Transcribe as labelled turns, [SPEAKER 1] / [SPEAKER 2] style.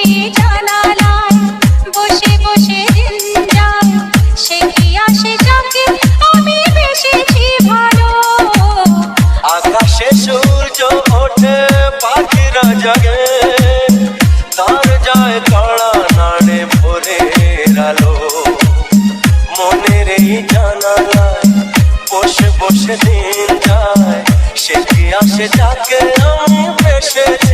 [SPEAKER 1] এই জানালায় বসে বসে দিন যায়, সে কি আসে যাকে আমি বেসেছি ভালো।
[SPEAKER 2] আকাশে সূর্য ওঠে পাখিরা জাগে, তার যায় কড়া নাড়ে ভোরের আলো। মনের এই জানালায় বসে বসে দিন যায়, সে কি আসে যাকে আমি বেসেছি